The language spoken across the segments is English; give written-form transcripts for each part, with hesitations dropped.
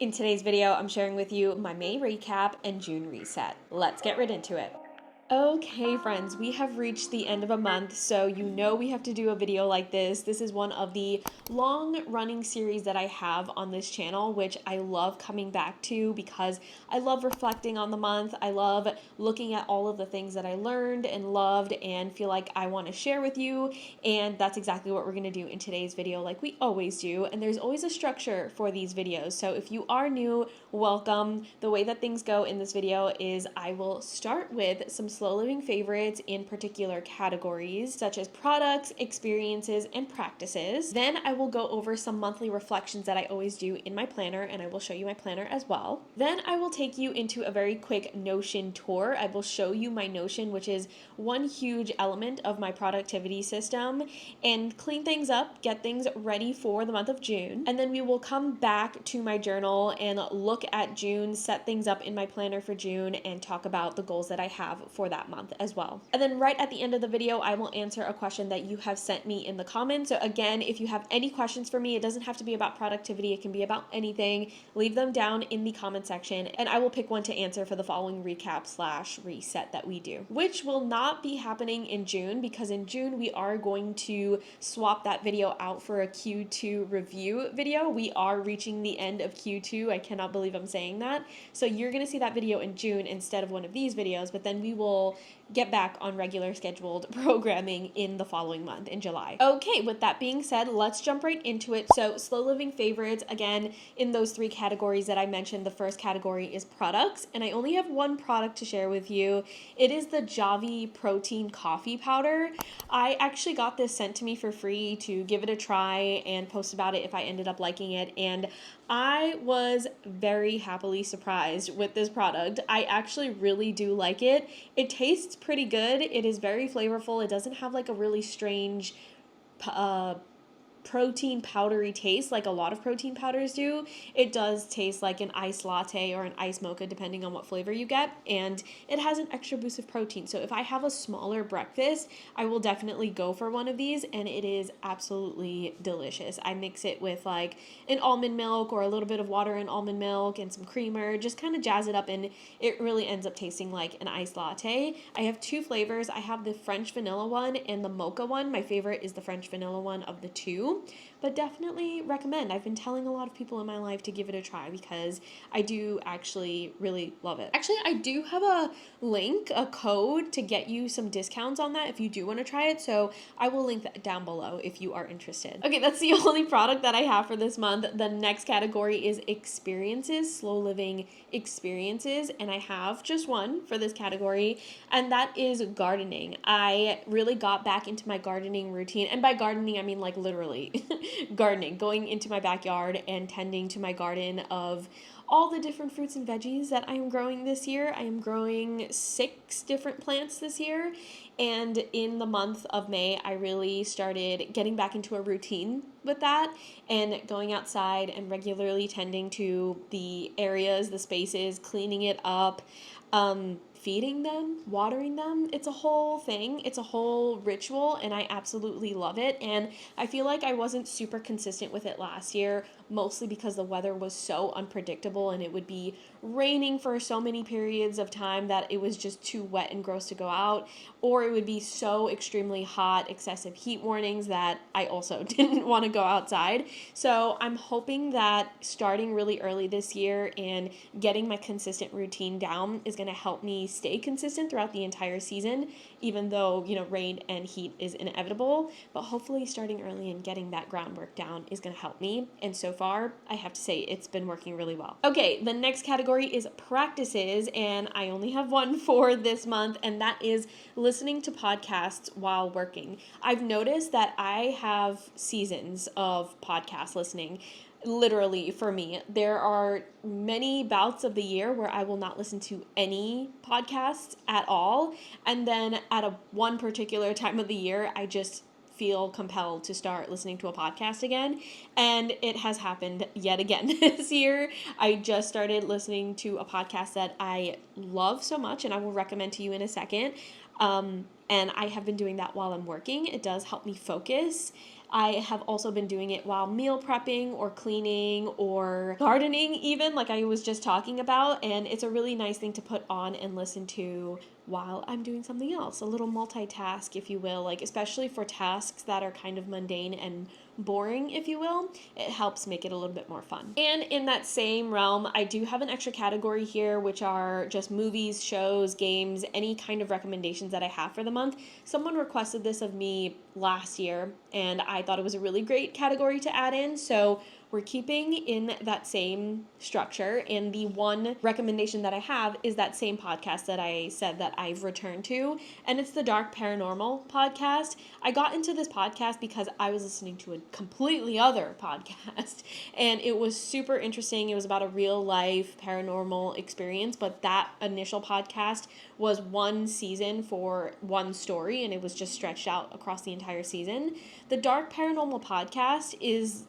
In today's video, I'm sharing with you my May recap and June reset. Let's get right into it. Okay, friends, we have reached the end of a month, so you know we have to do a video like this. This is one of the long-running series that I have on this channel, which I love coming back to because I love reflecting on the month. I love looking at all of the things that I learned and loved and feel like I want to share with you, and that's exactly what we're going to do in today's video like we always do, and there's always a structure for these videos. So if you are new, welcome. The way that things go in this video is I will start with some slow living favorites in particular categories such as products, experiences, and practices. Then I will go over some monthly reflections that I always do in my planner, and I will show you my planner as well. Then I will take you into a very quick Notion tour. I will show you my Notion, which is one huge element of my productivity system, and clean things up, get things ready for the month of June. And then we will come back to my journal and look at June, set things up in my planner for June, and talk about the goals that I have for that month as well. And then right at the end of the video, I will answer a question that you have sent me in the comments. So again, if you have any questions for me, it doesn't have to be about productivity, it can be about anything. Leave them down in the comment section, and I will pick one to answer for the following recap/reset that we do, which will not be happening in June because in June we are going to swap that video out for a Q2 review video. We are reaching the end of Q2. I cannot believe I'm saying that. So you're going to see that video in June instead of one of these videos, but then we will get back on regular scheduled programming in the following month, in July. Okay, with that being said, let's jump right into it. So slow living favorites, again, in those three categories that I mentioned, the first category is products, and I only have one product to share with you. It is the Javi protein coffee powder. I actually got this sent to me for free to give it a try and post about it if I ended up liking it, and I was very happily surprised with this product. I actually really do like it. It tastes pretty good. It is very flavorful. It doesn't have like a really strange protein powdery taste like a lot of protein powders do. It does taste like an iced latte or an iced mocha depending on what flavor you get, and it has an extra boost of protein. So if I have a smaller breakfast, I will definitely go for one of these, and it is absolutely delicious. I mix it with like an almond milk or a little bit of water and almond milk and some creamer, just kind of jazz it up, and it really ends up tasting like an iced latte. I have two flavors. I have the French vanilla one and the mocha one. My favorite is the French vanilla one of the two, but definitely recommend. I've been telling a lot of people in my life to give it a try because I do actually really love it. Actually, I do have a link, a code to get you some discounts on that if you do want to try it, so I will link that down below if you are interested. Okay, that's the only product that I have for this month. The next category is experiences, slow living experiences, and I have just one for this category, and that is gardening. I really got back into my gardening routine, and by gardening I mean like literally gardening, going into my backyard and tending to my garden of all the different fruits and veggies that I am growing this year. I am growing 6 different plants this year, and in the month of May, I really started getting back into a routine with that and going outside and regularly tending to the areas, the spaces, cleaning it up, feeding them, watering them. It's a whole thing. It's a whole ritual, and I absolutely love it. And I feel like I wasn't super consistent with it last year, mostly because the weather was so unpredictable and it would be raining for so many periods of time that it was just too wet and gross to go out, or it would be so extremely hot, excessive heat warnings that I also didn't want to go outside. So I'm hoping that starting really early this year and getting my consistent routine down is going to help me stay consistent throughout the entire season, even though, rain and heat is inevitable. But hopefully starting early and getting that groundwork down is going to help me. And so far, I have to say it's been working really well. Okay, the next category is practices, and I only have one for this month, and that is listening to podcasts while working. I've noticed that I have seasons of podcast listening. Literally, for me, there are many bouts of the year where I will not listen to any podcasts at all, and then at one particular time of the year, I just feel compelled to start listening to a podcast again, and it has happened yet again this year. I just started listening to a podcast that I love so much, and I will recommend to you in a second, and I have been doing that while I'm working. It does help me focus. I have also been doing it while meal prepping or cleaning or gardening even, like I was just talking about, and it's a really nice thing to put on and listen to while I'm doing something else, a little multitask, if you will, like especially for tasks that are kind of mundane and boring, if you will, it helps make it a little bit more fun. And in that same realm, I do have an extra category here, which are just movies, shows, games, any kind of recommendations that I have for the month. Someone requested this of me last year, and I thought it was a really great category to add in, so we're keeping in that same structure, and the one recommendation that I have is that same podcast that I said that I've returned to, and it's the Dark Paranormal podcast. I got into this podcast because I was listening to a completely other podcast, and it was super interesting. It was about a real life paranormal experience, but that initial podcast was one season for one story, and it was just stretched out across the entire season. The Dark Paranormal podcast is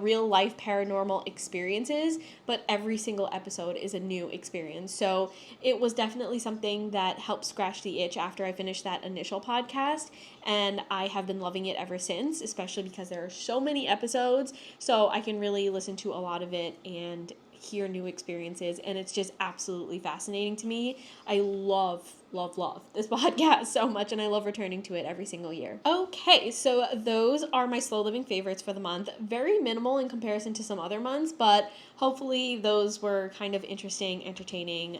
real life paranormal experiences, but every single episode is a new experience. So it was definitely something that helped scratch the itch after I finished that initial podcast, and I have been loving it ever since, especially because there are so many episodes, so I can really listen to a lot of it and hear new experiences, and it's just absolutely fascinating to me. I love this podcast so much, and I love returning to it every single year. Okay, so those are my slow living favorites for the month. Very minimal in comparison to some other months, but hopefully those were kind of interesting, entertaining.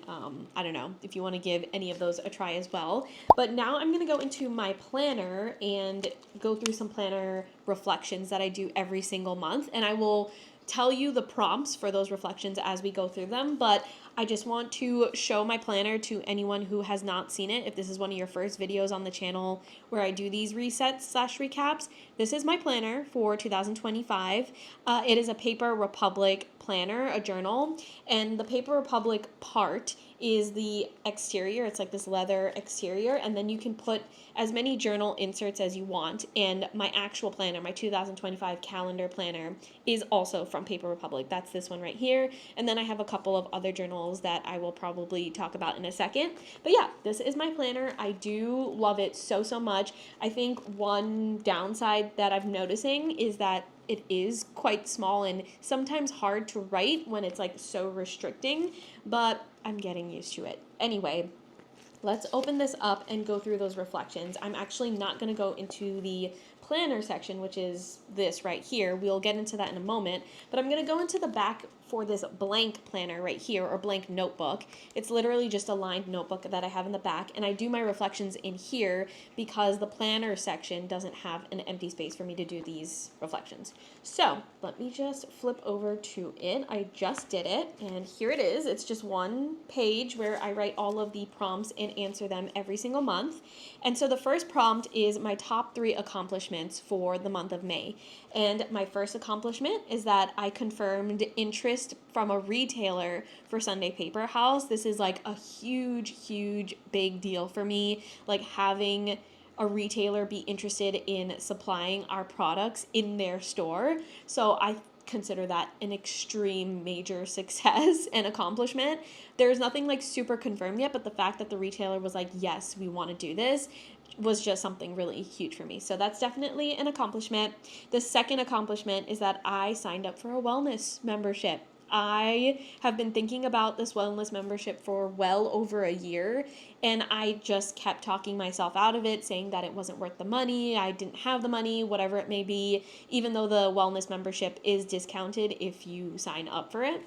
I don't know if you want to give any of those a try as well. But now I'm going to go into my planner and go through some planner reflections that I do every single month, and I will tell you the prompts for those reflections as we go through them, but I just want to show my planner to anyone who has not seen it. If this is one of your first videos on the channel where I do these resets/recaps, this is my planner for 2025. It is a Paper Republic planner, a journal, and the Paper Republic part is the exterior. It's like this leather exterior, and then you can put as many journal inserts as you want. And my actual planner, my 2025 calendar planner, is also from Paper Republic. That's this one right here. And then I have a couple of other journals that I will probably talk about in a second. But yeah, this is my planner. I do love it so much. I think one downside that I'm noticing is that it is quite small and sometimes hard to write when it's like so restricting, but I'm getting used to it. Anyway, let's open this up and go through those reflections. I'm actually not going to go into the planner section, which is this right here. We'll get into that in a moment, but I'm going to go into the back for this blank planner right here, or blank notebook. It's literally just a lined notebook that I have in the back, and I do my reflections in here because the planner section doesn't have an empty space for me to do these reflections. So let me just flip over to it. I just did it, and here it is. It's just one page where I write all of the prompts and answer them every single month. And so the first prompt is my top 3 accomplishments for the month of May. And my first accomplishment is that I confirmed interest from a retailer for Sunday Paper House. This is like a huge big deal for me, like having a retailer be interested in supplying our products in their store. So I consider that an extreme major success and accomplishment. There's nothing like super confirmed yet, but the fact that the retailer was like, yes, we want to do this, was just something really huge for me. So that's definitely an accomplishment. The second accomplishment is that I signed up for a wellness membership. I have been thinking about this wellness membership for well over a year, and I just kept talking myself out of it, saying that it wasn't worth the money, I didn't have the money, whatever it may be, even though the wellness membership is discounted if you sign up for it.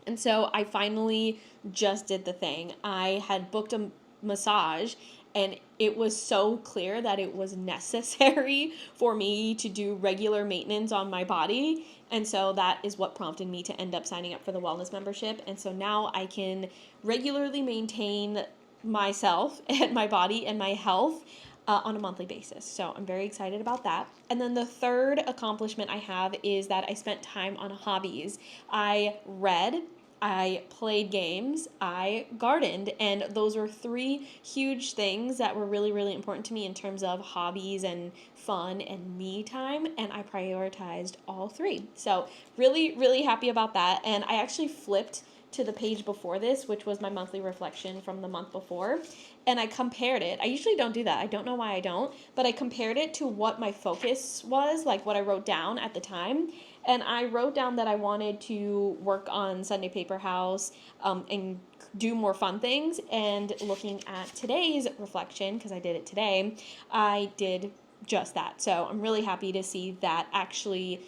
And so I finally just did the thing. I had booked a massage, and it was so clear that it was necessary for me to do regular maintenance on my body. And so that is what prompted me to end up signing up for the wellness membership. And so now I can regularly maintain myself and my body and my health on a monthly basis. So I'm very excited about that. And then the third accomplishment I have is that I spent time on hobbies. I read, I played games, I gardened, and those were 3 huge things that were really important to me in terms of hobbies and fun and me time, and I prioritized all 3. So really happy about that, and I actually flipped to the page before this, which was my monthly reflection from the month before, and I compared it. I usually don't do that. I don't know why I don't, but I compared it to what my focus was, like what I wrote down at the time. And I wrote down that I wanted to work on Sunday Paper House and do more fun things. And looking at today's reflection, because I did it today, I did just that. So I'm really happy to see that actually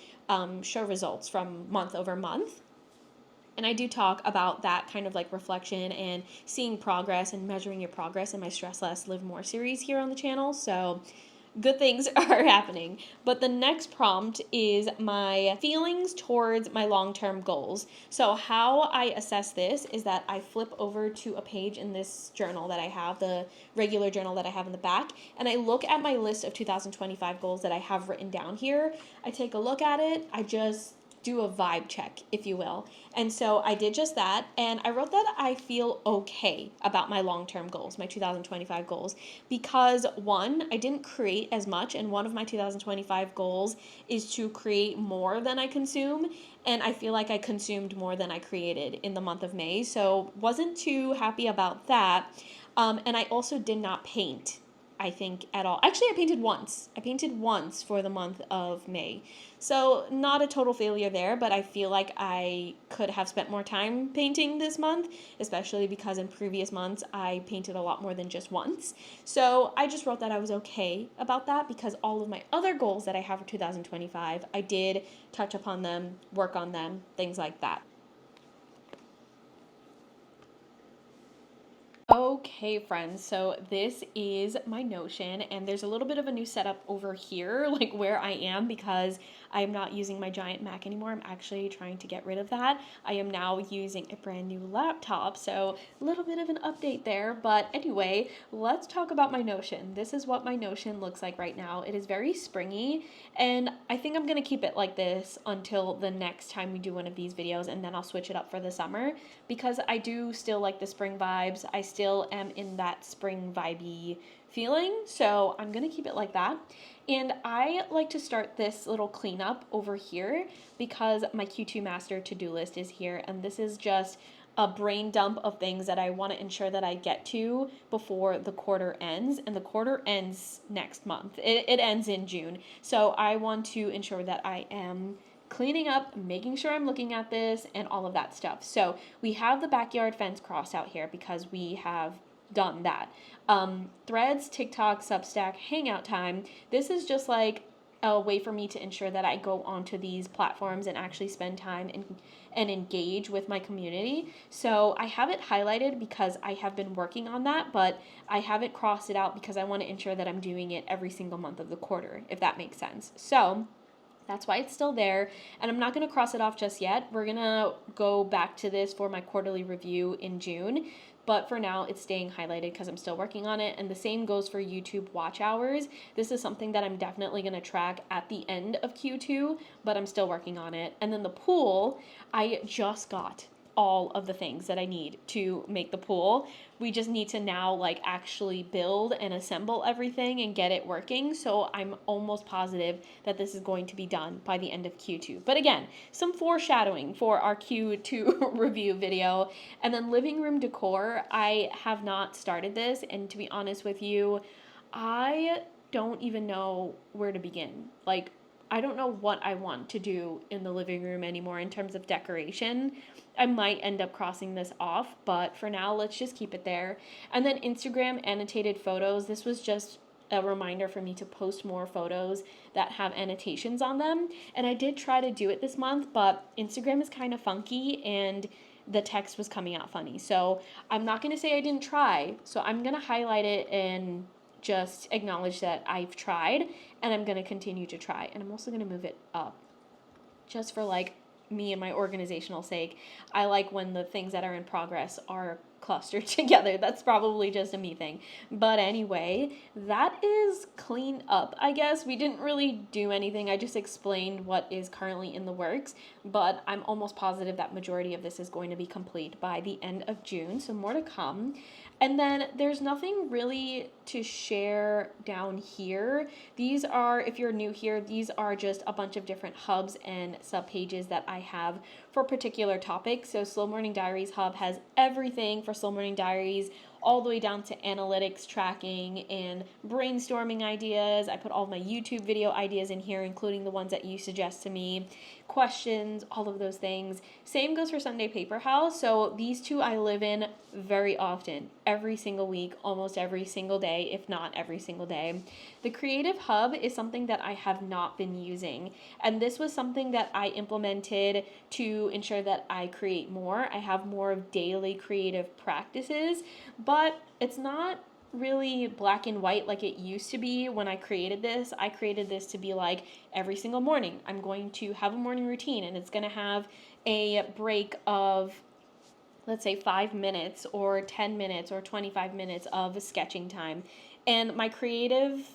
show results from month over month. And I do talk about that kind of like reflection and seeing progress and measuring your progress in my Stress Less, Live More series here on the channel. So good things are happening. But the next prompt is my feelings towards my long-term goals. So how I assess this is that I flip over to a page in this journal that I have, the regular journal that I have in the back, and I look at my list of 2025 goals that I have written down here. I take a look at it. I just do a vibe check, if you will. And so I did just that, and I wrote that I feel okay about my long-term goals, my 2025 goals, because one, I didn't create as much, and one of my 2025 goals is to create more than I consume, and I feel like I consumed more than I created in the month of May, so wasn't too happy about that. And I also did not paint, I think, at all. Actually, I painted once. I painted once for the month of May. So not a total failure there, but I feel like I could have spent more time painting this month, especially because in previous months I painted a lot more than just once. So I just wrote that I was okay about that because all of my other goals that I have for 2025, I did touch upon them, work on them, things like that. Okay, friends, so this is my Notion, and there's a little bit of a new setup over here, like where I am, because I'm not using my giant Mac anymore. I'm actually trying to get rid of that. I am now using a brand new laptop, so a little bit of an update there. But anyway, let's talk about my Notion. This is what my Notion looks like right now. It is very springy, and I think I'm going to keep it like this until the next time we do one of these videos, and then I'll switch it up for the summer, because I do still like the spring vibes. I still am in that spring vibey feeling, so I'm gonna keep it like that. And I like to start this little cleanup over here because my Q2 master to-do list is here, and this is just a brain dump of things that I want to ensure that I get to before the quarter ends, and the quarter ends next month. It ends in June, so I want to ensure that I am cleaning up, making sure I'm looking at this, and all of that stuff. So we have the backyard fence crossed out here because we have done that. Threads, TikTok, Substack, Hangout time. This is just like a way for me to ensure that I go onto these platforms and actually spend time and engage with my community. So I have it highlighted because I have been working on that, but I haven't crossed it out because I want to ensure that I'm doing it every single month of the quarter, if that makes sense. So that's why it's still there, and I'm not going to cross it off just yet. We're going to go back to this for my quarterly review in June, but for now it's staying highlighted because I'm still working on it, and the same goes for YouTube watch hours. This is something that I'm definitely going to track at the end of Q2, but I'm still working on it. And then the pool, I just got all of the things that I need to make the pool. We just need to now like actually build and assemble everything and get it working. So I'm almost positive that this is going to be done by the end of Q2. But again, some foreshadowing for our Q2 review video. And then living room decor, I have not started this. And to be honest with you, I don't even know where to begin. Like, I don't know what I want to do in the living room anymore in terms of decoration. I might end up crossing this off, but for now, let's just keep it there. And then Instagram annotated photos. This was just a reminder for me to post more photos that have annotations on them. And I did try to do it this month, but Instagram is kind of funky and the text was coming out funny. So I'm not going to say I didn't try. So I'm going to highlight it and just acknowledge that I've tried, and I'm going to continue to try. And I'm also going to move it up just for like me and my organizational sake. I like when the things that are in progress are clustered together. That's probably just a me thing. But anyway, that is cleaned up, I guess. We didn't really do anything. I just explained what is currently in the works, but I'm almost positive that majority of this is going to be complete by the end of June, so more to come. And then there's nothing really to share down here. These are, if you're new here, these are just a bunch of different hubs and subpages that I have for particular topics. So Slow Morning Diaries hub has everything for Slow Morning Diaries, all the way down to analytics tracking and brainstorming ideas. I put all of my YouTube video ideas in here, including the ones that you suggest to me, questions, all of those things. Same goes for Sunday Paper House. So these two I live in very often, every single week, almost every single day, if not every single day. The Creative Hub is something that I have not been using, and this was something that I implemented to ensure that I create more. I have more of daily creative practices, but it's not really black and white like it used to be when I created this. I created this to be like every single morning I'm going to have a morning routine, and it's going to have a break of, let's say, 5 minutes or 10 minutes or 25 minutes of sketching time. And my creativity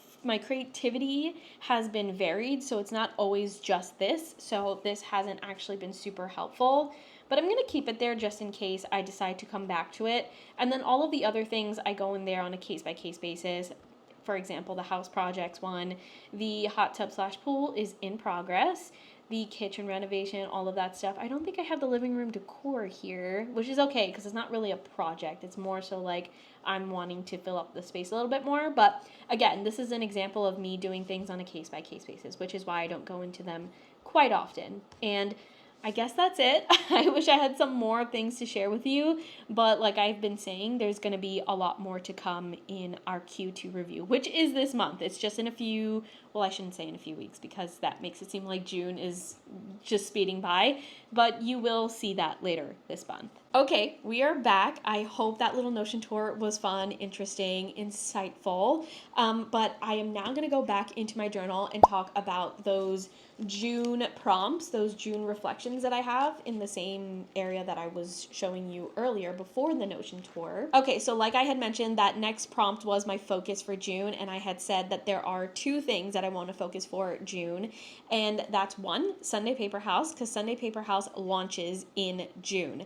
has been varied, so it's not always just this. So this hasn't actually been super helpful, but I'm going to keep it there just in case I decide to come back to it. And then all of the other things, I go in there on a case-by-case basis. For example, the house projects one, the hot tub / pool is in progress, the kitchen renovation, all of that stuff. I don't think I have the living room decor here, which is okay because it's not really a project. It's more so like I'm wanting to fill up the space a little bit more. But again, this is an example of me doing things on a case-by-case basis, which is why I don't go into them quite often. And I guess that's it. I wish I had some more things to share with you, but like I've been saying, there's going to be a lot more to come in our Q2 review, which is this month. It's just in a few, well, I shouldn't say in a few weeks because that makes it seem like June is just speeding by, but you will see that later this month. Okay, we are back. I hope that little Notion tour was fun, interesting, insightful, but I am now going to go back into my journal and talk about those June prompts, those June reflections that I have in the same area that I was showing you earlier before the Notion tour. Okay, so like I had mentioned, that next prompt was my focus for June, and I had said that there are 2 things that I want to focus for June, and that's one, Sunday Paper House, because Sunday Paper House launches in June.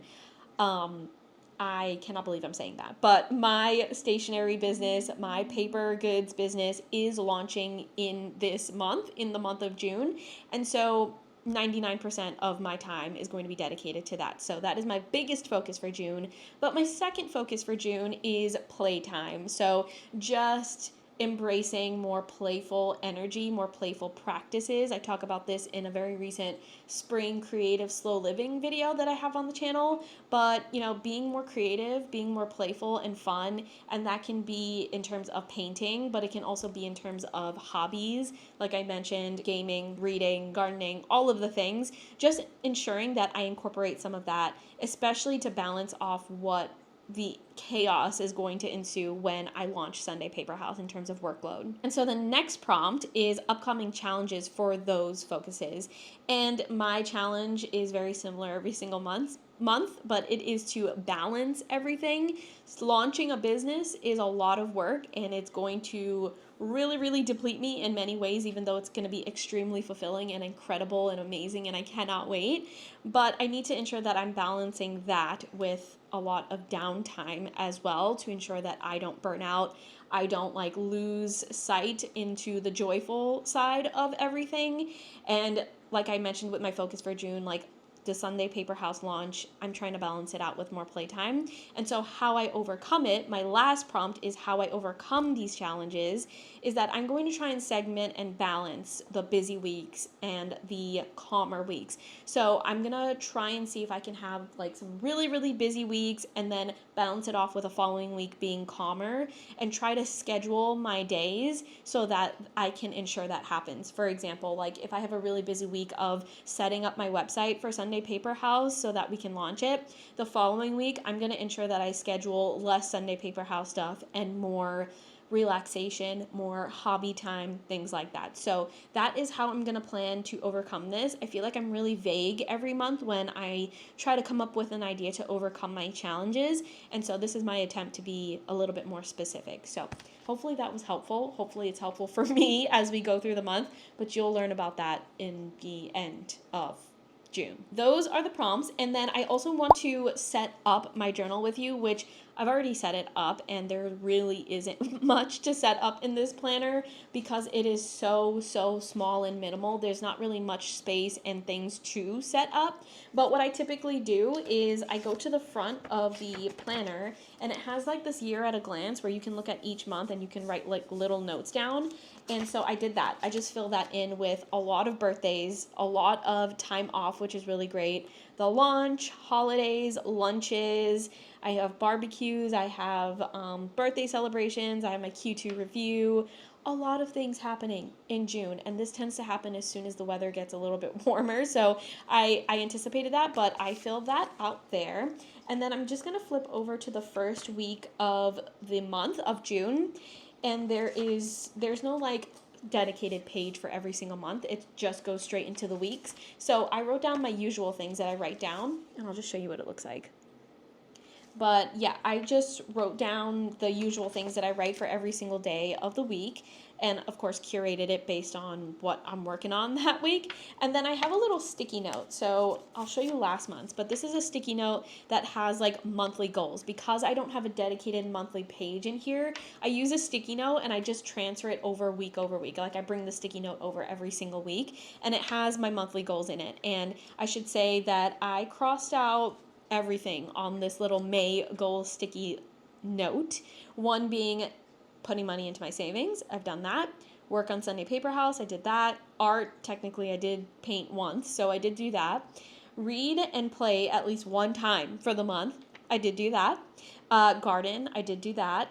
I cannot believe I'm saying that, but my stationery business, my paper goods business is launching in this month, in the month of June. And so 99% of my time is going to be dedicated to that. So that is my biggest focus for June. But my second focus for June is playtime. So just embracing more playful energy, more playful practices. I talk about this in a very recent spring creative slow living video that I have on the channel, but being more creative, being more playful and fun, and that can be in terms of painting, but it can also be in terms of hobbies, like I mentioned, gaming, reading, gardening, all of the things, just ensuring that I incorporate some of that, especially to balance off what the chaos is going to ensue when I launch Sunday Paper House in terms of workload. And so the next prompt is upcoming challenges for those focuses. And my challenge is very similar every single month, but it is to balance everything. Launching a business is a lot of work, and it's going to really, really deplete me in many ways, even though it's going to be extremely fulfilling and incredible and amazing, and I cannot wait. But I need to ensure that I'm balancing that with a lot of downtime as well to ensure that I don't burn out. I don't lose sight into the joyful side of everything. And like I mentioned with my focus for June, the Sunday Paper House launch, I'm trying to balance it out with more playtime. And so how I overcome it, my last prompt is how I overcome these challenges, is that I'm going to try and segment and balance the busy weeks and the calmer weeks. So I'm going to try and see if I can have some really, really busy weeks and then balance it off with a following week being calmer, and try to schedule my days so that I can ensure that happens. For example, if I have a really busy week of setting up my website for Sunday Paper House so that we can launch it, the following week I'm going to ensure that I schedule less Sunday Paper House stuff and more relaxation, more hobby time, things like that. So that is how I'm going to plan to overcome this. I feel like I'm really vague every month when I try to come up with an idea to overcome my challenges. And so this is my attempt to be a little bit more specific. So hopefully that was helpful. Hopefully it's helpful for me as we go through the month, but you'll learn about that in the end of June. Those are the prompts. And then I also want to set up my journal with you, which I've already set it up, and there really isn't much to set up in this planner because it is so small and minimal. There's not really much space and things to set up. But what I typically do is I go to the front of the planner, and it has like this year at a glance where you can look at each month and you can write like little notes down. And so I did that. I just filled that in with a lot of birthdays, a lot of time off, which is really great. The launch, holidays, lunches, I have barbecues, I have birthday celebrations, I have my Q2 review, a lot of things happening in June. And this tends to happen as soon as the weather gets a little bit warmer. So I anticipated that, but I filled that out there. And then I'm just going to flip over to the first week of the month of June. And there's no like dedicated page for every single month. It just goes straight into the weeks. So I wrote down my usual things that I write down, and I'll just show you what it looks like. But yeah, I just wrote down the usual things that I write for every single day of the week, and of course curated it based on what I'm working on that week. And then I have a little sticky note. So I'll show you last month's, but this is a sticky note that has like monthly goals. Because I don't have a dedicated monthly page in here, I use a sticky note and I just transfer it over week. Like I bring the sticky note over every single week, and it has my monthly goals in it. And I should say that I crossed out everything on this little May goal sticky note. One being putting money into my savings. I've done that. Work on Sunday Paper House. I did that. Art, technically I did paint once, so I did do that. Read and play at least one time for the month. I did do that. Garden, I did do that.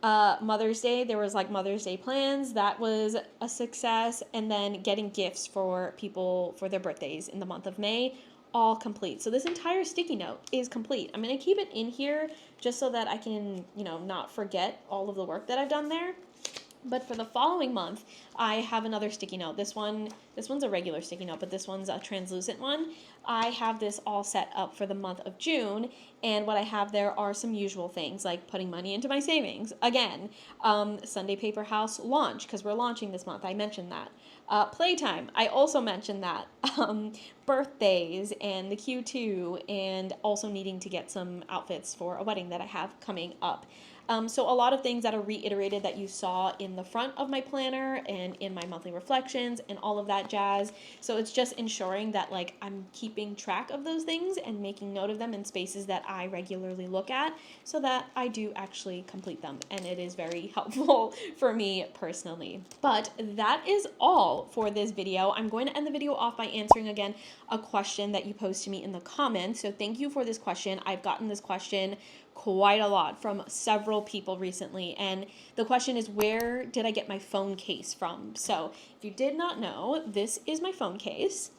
Mother's Day, there was like Mother's Day plans. That was a success. And then getting gifts for people for their birthdays in the month of May, all complete. So this entire sticky note is complete. I'm going to keep it in here just so that I can, not forget all of the work that I've done there. But for the following month, I have another sticky note. This one's a regular sticky note, but this one's a translucent one. I have this all set up for the month of June, and what I have there are some usual things, like putting money into my savings. Again, Sunday Paper House launch, because we're launching this month. I mentioned that. Playtime, I also mentioned that. Birthdays and the Q2, and also needing to get some outfits for a wedding that I have coming up. So a lot of things that are reiterated that you saw in the front of my planner and in my monthly reflections and all of that jazz. So it's just ensuring that like I'm keeping track of those things and making note of them in spaces that I regularly look at so that I do actually complete them. And it is very helpful for me personally. But that is all for this video. I'm going to end the video off by answering again a question that you posed to me in the comments. So thank you for this question. I've gotten this question quite a lot from several people recently, and the question is, where did I get my phone case from? So if you did not know, this is my phone case.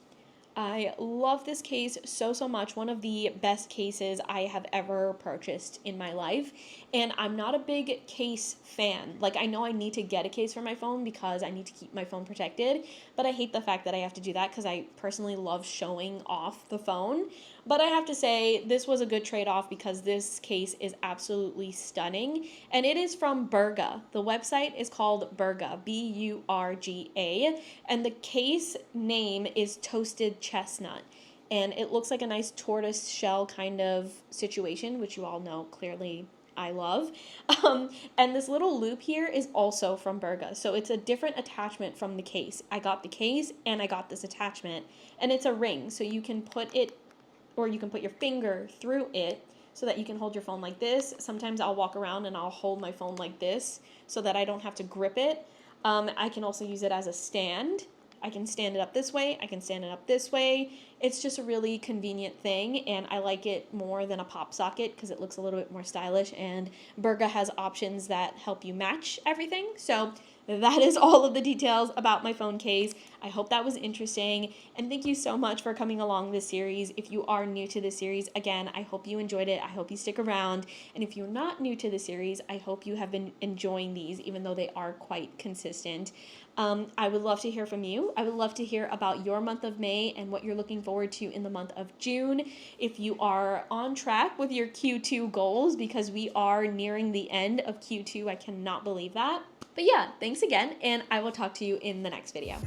I love this case so much. One of the best cases I have ever purchased in my life. And I'm not a big case fan. Like, I know I need to get a case for my phone because I need to keep my phone protected, but I hate the fact that I have to do that because I personally love showing off the phone. But I have to say, this was a good trade-off because this case is absolutely stunning. And it is from Burga. The website is called Burga, Burga. And the case name is Toasted Chestnut. And it looks like a nice tortoise shell kind of situation, which you all know clearly I love. And this little loop here is also from Burga. So it's a different attachment from the case. I got the case and I got this attachment. And it's a ring. So you can put it, or you can put your finger through it so that you can hold your phone like this. Sometimes I'll walk around and I'll hold my phone like this so that I don't have to grip it. I can also use it as a stand. I can stand it up this way. I can stand it up this way. It's just a really convenient thing, and I like it more than a pop socket because it looks a little bit more stylish, and Burga has options that help you match everything. So that is all of the details about my phone case. I hope that was interesting, and thank you so much for coming along this series. If you are new to the series, again, I hope you enjoyed it. I hope you stick around, and if you're not new to the series, I hope you have been enjoying these, even though they are quite consistent. I would love to hear from you. I would love to hear about your month of May and what you're looking forward to in the month of June. If you are on track with your Q2 goals, because we are nearing the end of Q2, I cannot believe that. But yeah, thanks again, and I will talk to you in the next video.